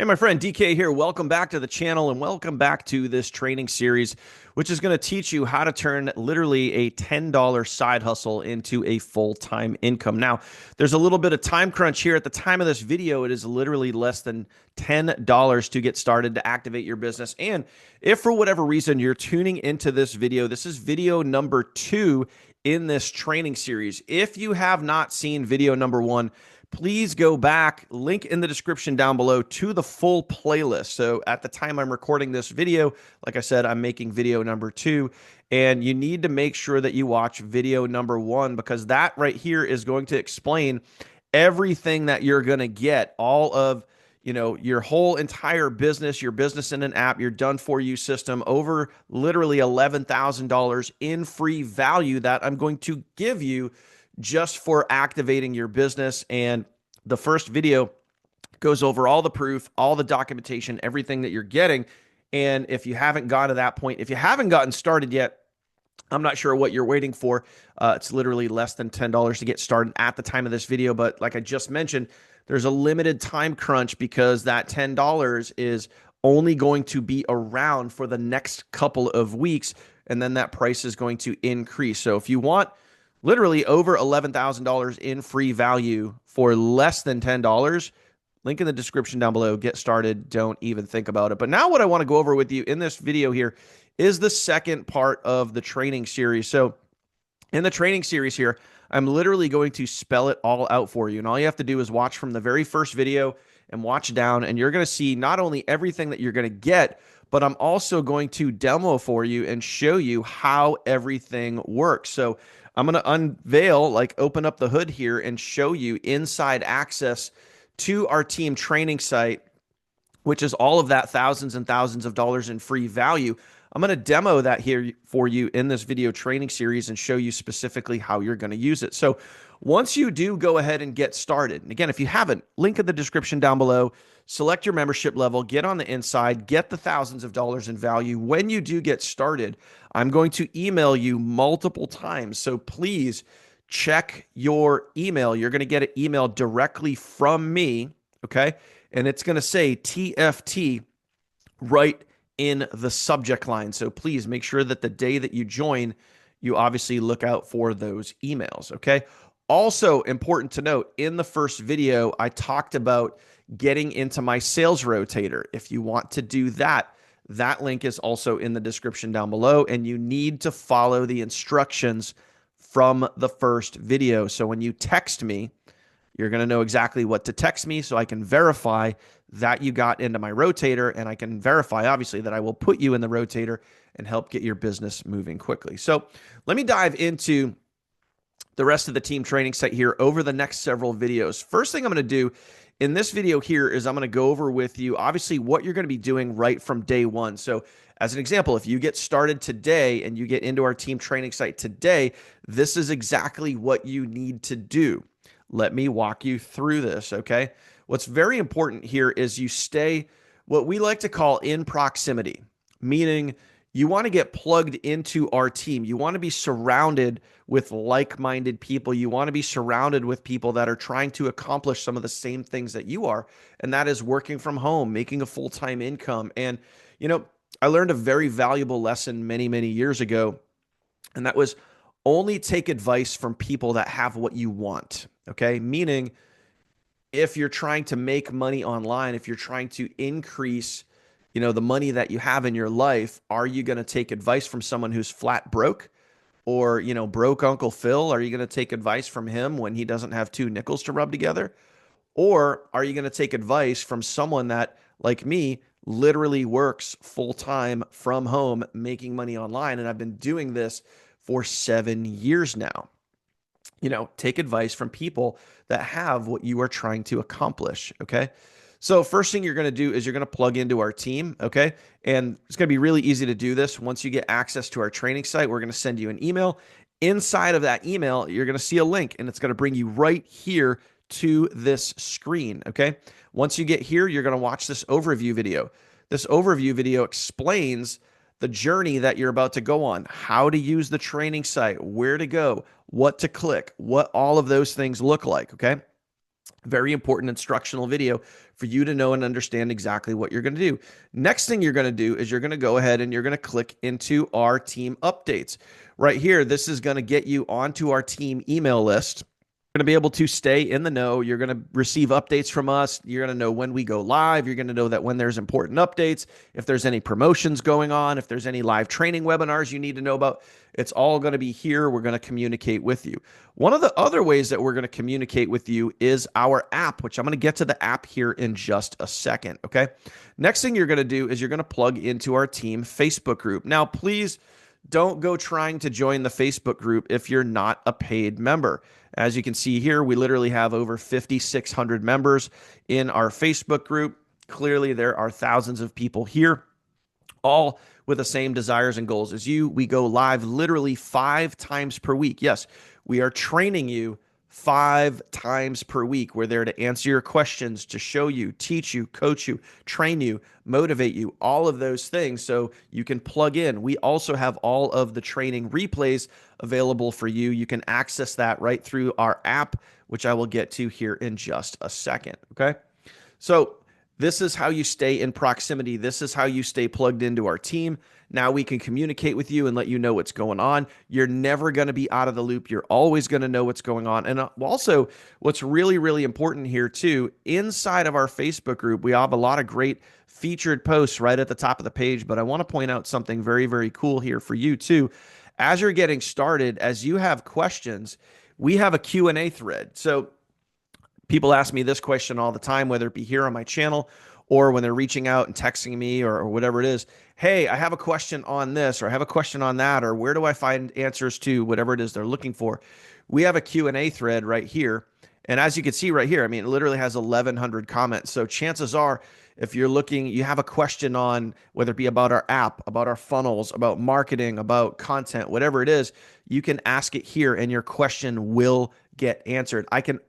Hey, my friend DK here. Welcome back to the channel and welcome back to this training series, which is going to teach you how to turn literally a $10 side hustle into a full-time income. Now, there's a little bit of time crunch here. At the time of this video, it is literally less than $10 to get started to activate your business. And if for whatever reason you're tuning into this video, this is video number 2 in this training series. If you have not seen video number 1, please go back, link in the description down below to the full playlist. So at the time I'm recording this video, like I said, I'm making video number 2, and you need to make sure that you watch video number 1 because that right here is going to explain everything that you're going to get, all of your whole entire business, your business in an app, your done for you system, over literally $11,000 in free value that I'm going to give you just for activating your business. And the first video goes over all the proof, all the documentation, everything that you're getting. And if you haven't gotten to that point, if you haven't gotten started yet, I'm not sure what you're waiting for. It's literally less than $10 to get started at the time of this video. But like I just mentioned, there's a limited time crunch because that $10 is only going to be around for the next couple of weeks. And then that price is going to increase. So if you want literally over $11,000 in free value for less than $10, link in the description down below. Get started. Don't even think about it. But now what I want to go over with you in this video here is the second part of the training series. So in the training series here, I'm literally going to spell it all out for you. And all you have to do is watch from the very first video and watch down, and you're going to see not only everything that you're going to get, but I'm also going to demo for you and show you how everything works. So I'm going to unveil, open up the hood here and show you inside access to our team training site, which is all of that thousands and thousands of dollars in free value. I'm going to demo that here for you in this video training series and show you specifically how you're going to use it. So once you do go ahead and get started, and again, if you haven't, link in the description down below, select your membership level, get on the inside, get the thousands of dollars in value. When you do get started, I'm going to email you multiple times. So please check your email. You're going to get an email directly from me, okay? And it's going to say TFT right in the subject line. So please make sure that the day that you join, you obviously look out for those emails, okay? Also important to note, in the first video, I talked about getting into my sales rotator. If you want to do that, that link is also in the description down below, and you need to follow the instructions from the first video. So when you text me, you're going to know exactly what to text me so I can verify that you got into my rotator, and I can verify, obviously, that I will put you in the rotator and help get your business moving quickly. So let me dive into the rest of the team training site here over the next several videos. First thing I'm going to do in this video here is I'm going to go over with you, obviously, what you're going to be doing right from day one. So as an example, if you get started today and you get into our team training site today, this is exactly what you need to do. Let me walk you through this, okay? What's very important here is you stay what we like to call in proximity, meaning you want to get plugged into our team. You want to be surrounded with like-minded people. You want to be surrounded with people that are trying to accomplish some of the same things that you are, and that is working from home, making a full-time income. And, I learned a very valuable lesson many, many years ago, and that was only take advice from people that have what you want, okay? Meaning, if you're trying to make money online, if you're trying to increase the money that you have in your life, are you going to take advice from someone who's flat broke, or, broke Uncle Phil? Are you going to take advice from him when he doesn't have 2 nickels to rub together? Or are you going to take advice from someone that, like me, literally works full-time from home, making money online? And I've been doing this for 7 years now. Take advice from people that have what you are trying to accomplish, okay? So first thing you're going to do is you're going to plug into our team, okay? And it's going to be really easy to do this. Once you get access to our training site, we're going to send you an email. Inside of that email, you're going to see a link, and it's going to bring you right here to this screen, okay? Once you get here, you're going to watch this overview video. This overview video explains the journey that you're about to go on, how to use the training site, where to go, what to click, what all of those things look like, okay? Very important instructional video for you to know and understand exactly what you're going to do. Next thing you're going to do is you're going to go ahead and you're going to click into our team updates. Right here, this is going to get you onto our team email list. You're going to be able to stay in the know. You're going to receive updates from us. You're going to know when we go live. You're going to know that when there's important updates, if there's any promotions going on, if there's any live training webinars you need to know about, it's all going to be here. We're going to communicate with you. One of the other ways that we're going to communicate with you is our app, which I'm going to get to the app here in just a second. Okay. Next thing you're going to do is you're going to plug into our team Facebook group. Now, please don't go trying to join the Facebook group if you're not a paid member. As you can see here, we literally have over 5,600 members in our Facebook group. Clearly, there are thousands of people here, all with the same desires and goals as you. We go live literally 5 times per week. Yes, we are training you 5 times per week. We're there to answer your questions, to show you, teach you, coach you, train you, motivate you, all of those things so you can plug in. We also have all of the training replays available for you. You can access that right through our app, which I will get to here in just a second. Okay. So this is how you stay in proximity. This is how you stay plugged into our team. Now we can communicate with you and let you know what's going on. You're never going to be out of the loop. You're always going to know what's going on. And also, what's really, really important here too, inside of our Facebook group, we have a lot of great featured posts right at the top of the page. But I want to point out something very, very cool here for you too. As you're getting started, as you have questions, we have a Q&A thread. So people ask me this question all the time, whether it be here on my channel or when they're reaching out and texting me or whatever it is. Hey, I have a question on this, or I have a question on that, or where do I find answers to whatever it is they're looking for? We have a Q&A thread right here. And as you can see right here, I mean, it literally has 1,100 comments. So chances are, if you're looking, you have a question on whether it be about our app, about our funnels, about marketing, about content, whatever it is, you can ask it here and your question will get answered. I can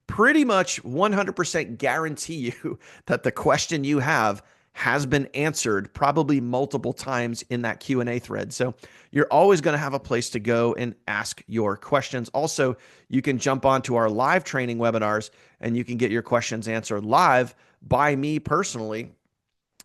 pretty much 100% guarantee you that the question you have has been answered probably multiple times in that Q&A thread. So you're always going to have a place to go and ask your questions. Also, you can jump onto our live training webinars and you can get your questions answered live by me personally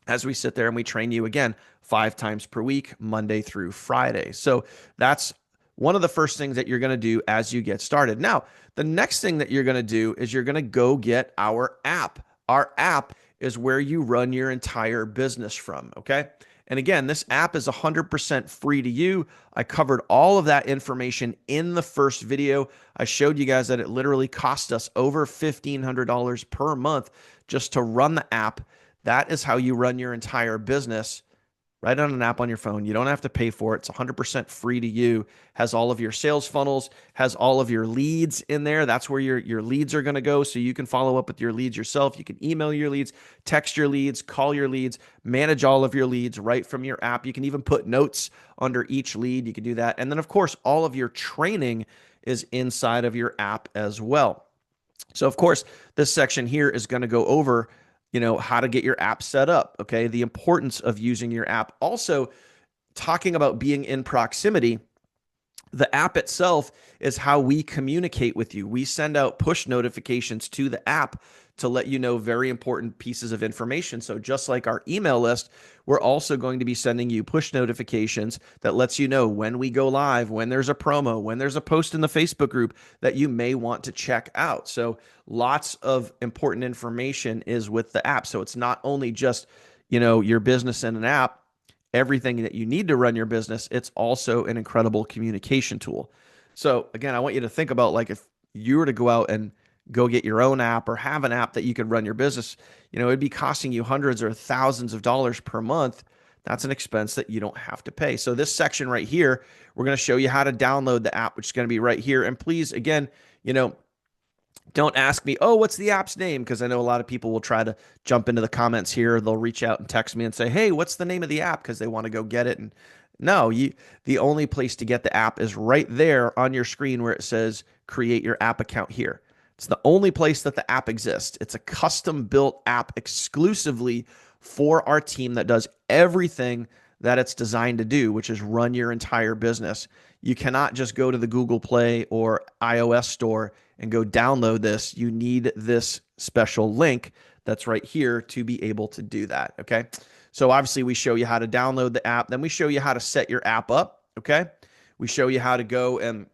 as we sit there and we train you again 5 times per week, Monday through Friday. So that's one of the first things that you're going to do as you get started. Now, the next thing that you're going to do is you're going to go get our app. Our app is where you run your entire business from, okay? And again, this app is 100% free to you. I covered all of that information in the first video. I showed you guys that it literally cost us over $1,500 per month just to run the app. That is how you run your entire business right on an app on your phone. You don't have to pay for it. It's 100% free to you. Has all of your sales funnels, has all of your leads in there. That's where your leads are going to go. So you can follow up with your leads yourself. You can email your leads, text your leads, call your leads, manage all of your leads right from your app. You can even put notes under each lead. You can do that. And then of course, all of your training is inside of your app as well. So of course, this section here is going to go over how to get your app set up, okay? The importance of using your app. Also, talking about being in proximity, the app itself is how we communicate with you. We send out push notifications to the app to let you know very important pieces of information. So just like our email list, we're also going to be sending you push notifications that lets you know when we go live, when there's a promo, when there's a post in the Facebook group that you may want to check out. So lots of important information is with the app. So it's not only just, your business in an app, everything that you need to run your business, it's also an incredible communication tool. So again, I want you to think about like if you were to go out and go get your own app or have an app that you could run your business, it'd be costing you hundreds or thousands of dollars per month. That's an expense that you don't have to pay. So this section right here, we're going to show you how to download the app, which is going to be right here. And please, again, don't ask me, oh, what's the app's name? Because I know a lot of people will try to jump into the comments here. They'll reach out and text me and say, hey, what's the name of the app? Because they want to go get it. And no, the only place to get the app is right there on your screen where it says create your app account here. It's the only place that the app exists. It's a custom built app exclusively for our team that does everything that it's designed to do, which is run your entire business. You cannot just go to the Google Play or iOS store and go download this, you need this special link that's right here to be able to do that. Okay. So obviously we show you how to download the app. Then we show you how to set your app up. Okay. We show you how to go and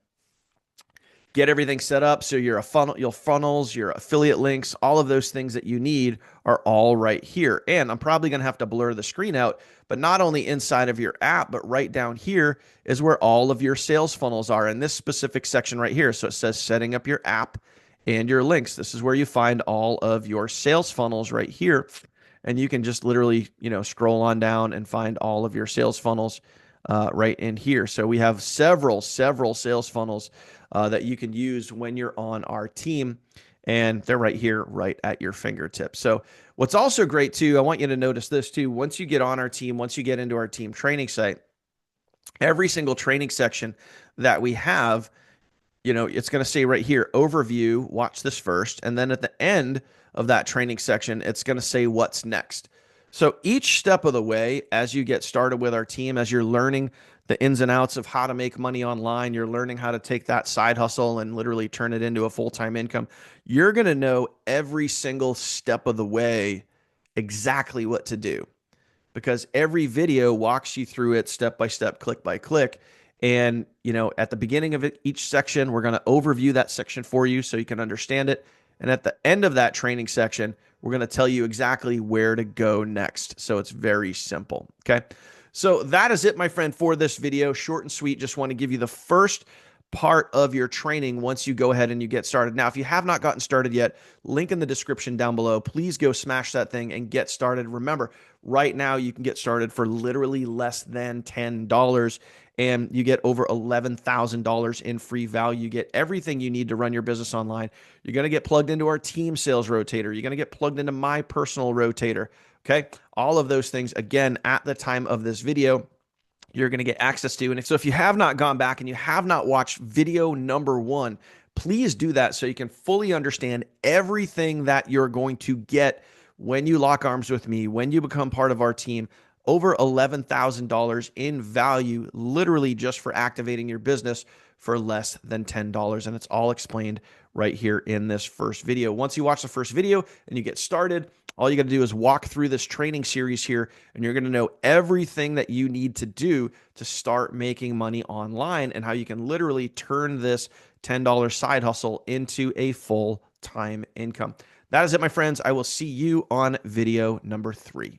get everything set up. So your funnels, your affiliate links, all of those things that you need are all right here. And I'm probably going to have to blur the screen out, but not only inside of your app, but right down here is where all of your sales funnels are in this specific section right here. So it says setting up your app and your links. This is where you find all of your sales funnels right here. And you can just literally, scroll on down and find all of your sales funnels right in here. So we have several sales funnels that you can use when you're on our team. And they're right here, right at your fingertips. So what's also great too, I want you to notice this too. Once you get on our team, once you get into our team training site, every single training section that we have, it's going to say right here, overview, watch this first. And then at the end of that training section, it's going to say what's next. So each step of the way, as you get started with our team, as you're learning the ins and outs of how to make money online, you're learning how to take that side hustle and literally turn it into a full-time income. You're going to know every single step of the way exactly what to do, because every video walks you through it step by step, click by click. And, at the beginning of each section, we're going to overview that section for you so you can understand it. And at the end of that training section, we're going to tell you exactly where to go next. So it's very simple. Okay. So that is it, my friend, for this video. Short and sweet. Just want to give you the first part of your training once you go ahead and you get started. Now, if you have not gotten started yet, link in the description down below. Please go smash that thing and get started. Remember, right now you can get started for literally less than $10 and you get over $11,000 in free value. You get everything you need to run your business online. You're going to get plugged into our team sales rotator. You're going to get plugged into my personal rotator. Okay. All of those things, again, at the time of this video, you're going to get access to. And so if you have not gone back and you have not watched video number 1, please do that so you can fully understand everything that you're going to get when you lock arms with me, when you become part of our team. Over $11,000 in value, literally just for activating your business for less than $10. And it's all explained right here in this first video. Once you watch the first video and you get started, all you got to do is walk through this training series here, and you're going to know everything that you need to do to start making money online and how you can literally turn this $10 side hustle into a full-time income. That is it, my friends. I will see you on video number 3.